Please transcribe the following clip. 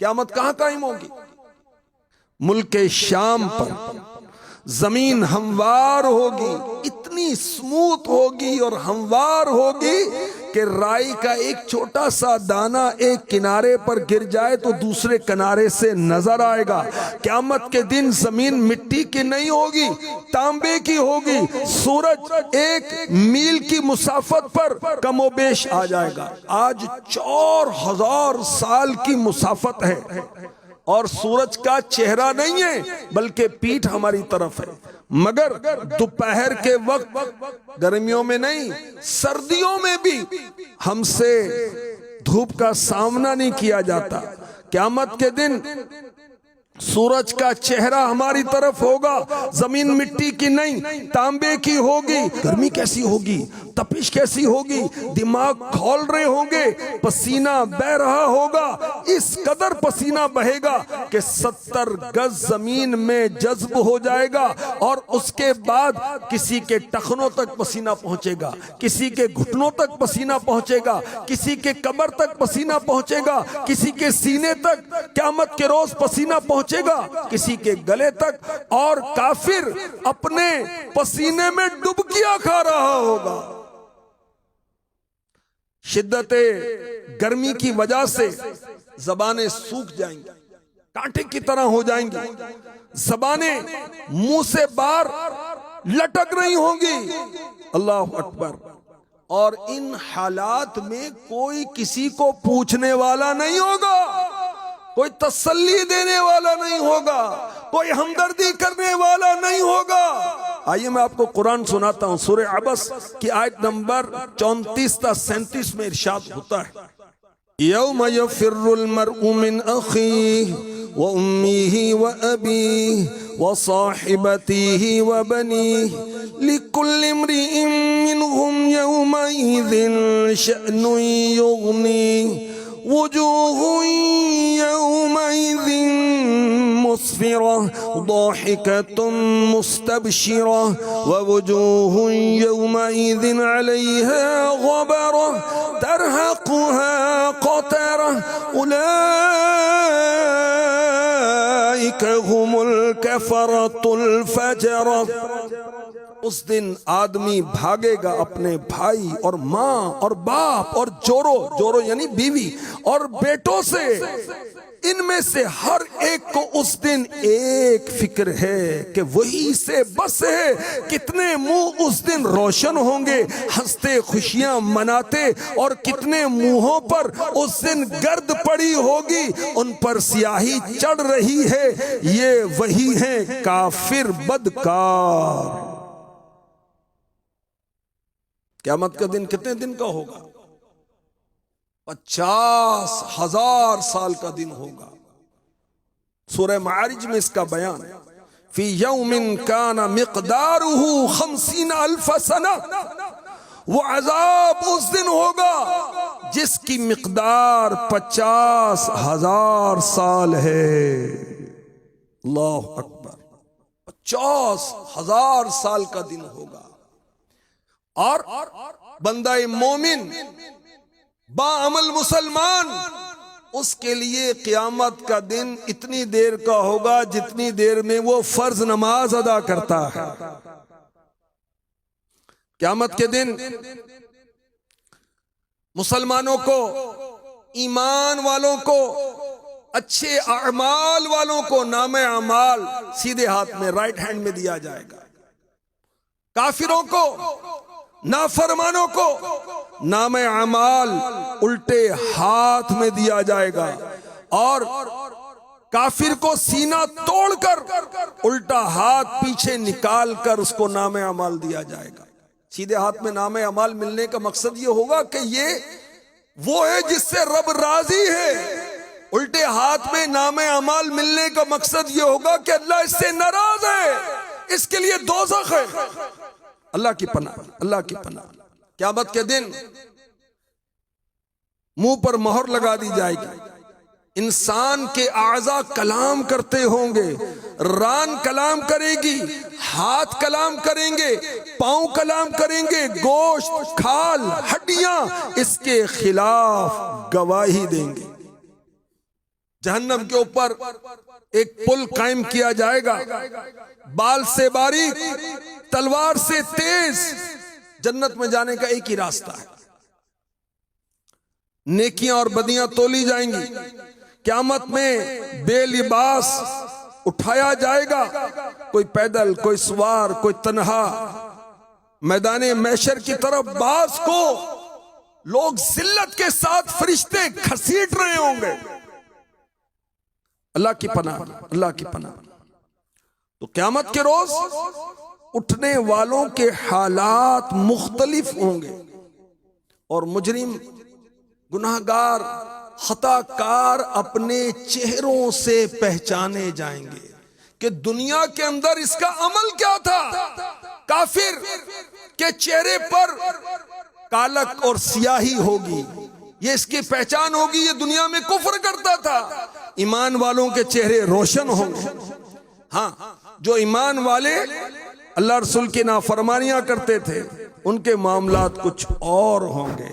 क़यामत कहां कायम होगी? मुल्क शाम पर जमीन हमवार होगी, इतनी स्मूथ होगी और हमवार होगी कि राई का एक छोटा सा दाना एक किनारे पर गिर जाए तो दूसरे किनारे से नजर आएगा। क़यामत के दिन जमीन मिट्टी की नहीं होगी, तांबे की होगी। सूरज एक मील की मुसाफत पर कमोबेश आ जाएगा। आज 4000 साल की मुसाफत है और सूरज का चेहरा नहीं है बल्कि पीठ हमारी तरफ है। मगर दोपहर के वक्त गर्मियों में नहीं, सर्दियों में भी हमसे धूप का सामना नहीं किया जाता। क़यामत के दिन सूरज का चेहरा हमारी तरफ होगा, जमीन मिट्टी की नहीं तांबे की होगी। गर्मी कैसी होगी, तपिश कैसी होगी, दिमाग खौल रहे होंगे, पसीना बह रहा होगा। इस कदर पसीना बहेगा कि 70 गज जमीन में जज्ब हो जाएगा और उसके बाद किसी के टखनों तक पसीना पहुंचेगा, किसी के घुटनों तक पसीना पहुंचेगा, किसी के कमर तक पसीना पहुंचेगा, किसी के सीने तक क़यामत के रोज पसीना पहुंचेगा, किसी के गले तक। और काफिर अपने पसीने में डुबकियां खा रहा होगा। शिद्दते गर्मी की वजह से जबानें सूख जाएंगी, कांटे की तरह हो जाएंगी, जबानें मुंह से बाहर लटक रही होंगी। अल्लाह अकबर। और इन हालात में कोई किसी को पूछने वाला नहीं होगा, कोई तसल्ली देने वाला नहीं होगा, कोई हमदर्दी करने वाला नहीं होगा। आइए मैं आपको कुरान सुनाता हूं। सूरह अबस की आयत नंबर 34 से 37 में इरशाद होता है, यौम यफिर्रुल मर्उ मिन अखीह व उम्मीही व अबीह व साहिबतीही व बनीह लिकुल्लि इम्रिइन मिनहुम यौमइज़िन शअनुन युग़नीह वजूहुन यौमइज़िन मुस्फिरा दाहिकतुन मुस्तबशिरा व वजूहुन यौमइज़िन अलैहा गबरा तरहक़ुहा क़तरा उलाइका हुमुल कफ़रतुल फजरा। उस दिन आदमी भागेगा अपने भाई और माँ और बाप और जोरो यानी बीवी और बेटों से। इनमें से हर एक को उस दिन एक फिक्र है कि वही से बस है। कितने मुंह उस दिन रोशन होंगे हंसते खुशियां मनाते, और कितने मुंहों पर उस दिन गर्द पड़ी होगी, उन पर स्याही चढ़ रही है। ये वही हैं काफिर बदकार। क़यामत का दिन कितने दिन का होगा? 50,000 साल का दिन होगा। सूरह मारिज में इसका बयान है, फी यौमिन काना मिक़दारुहु 50,000 सना। वो अजाब उस दिन होगा जिसकी मिक़दार 50,000 साल है। अल्लाह अकबर। 50,000 साल का दिन होगा। और बंदा मोमिन बाअमल मुसलमान, उसके लिए क़यामत का दिन इतनी देर का होगा जितनी देर में वो फर्ज नमाज अदा करता है। क़यामत के दिन मुसलमानों को, ईमान वालों को, अच्छे अमाल वालों को नामे अमाल सीधे हाथ में राइट हैंड में दिया जाएगा। काफिरों को, नाफरमानों को नामे अमाल उल्टे हाथ में दिया जाएगा। और काफिर को सीना तोड़कर उल्टा हाथ पीछे निकाल कर उसको नामे अमाल दिया जाएगा। सीधे हाथ में नामे अमाल मिलने का मकसद ये होगा कि ये वो है जिससे रब राजी है। उल्टे हाथ में नामे अमाल मिलने का मकसद ये होगा कि अल्लाह इससे नाराज है, इसके लिए दोज़ख है। अल्लाह की पनाह, अल्लाह की पनाह। क़यामत के दिन मुंह पर मोहर लगा दी जाएगी। इंसान के आज़ा कलाम करते होंगे, रान कलाम करेगी, हाथ कलाम करेंगे, पांव कलाम करेंगे, गोश्त, खाल, हड्डियां इसके खिलाफ गवाही देंगे। जहन्नम के ऊपर एक पुल कायम किया जाएगा, बाल से बारीक, तलवार से तेज। जन्नत में जाने का एक ही रास्ता है, नेकियां और बदियां तोली जाएंगी। क़यामत में बेलिबास उठाया जाएगा, कोई पैदल, कोई सवार, कोई तन्हा। मैदाने महशर की तरफ बास को लोग जिल्लत के साथ फरिश्ते घसीट रहे होंगे। अल्लाह की पनाह, अल्लाह की पनाह। तो क़यामत के रोज उठने वालों के हालात मुख्तलिफ होंगे और मुजरिम, गुनाहगार, खताकार अपने चेहरों से पहचाने जाएंगे कि दुनिया के अंदर इसका अमल क्या था। काफिर के चेहरे पर कालक और सियाही होगी, ये इसकी पहचान होगी, ये दुनिया में कुफ्र करता था। ईमान वालों के चेहरे रोशन होंगे। हाँ, जो ईमान वाले अल्लाह रसूल की नाफरमानियां करते थे, उनके मामलात कुछ और होंगे।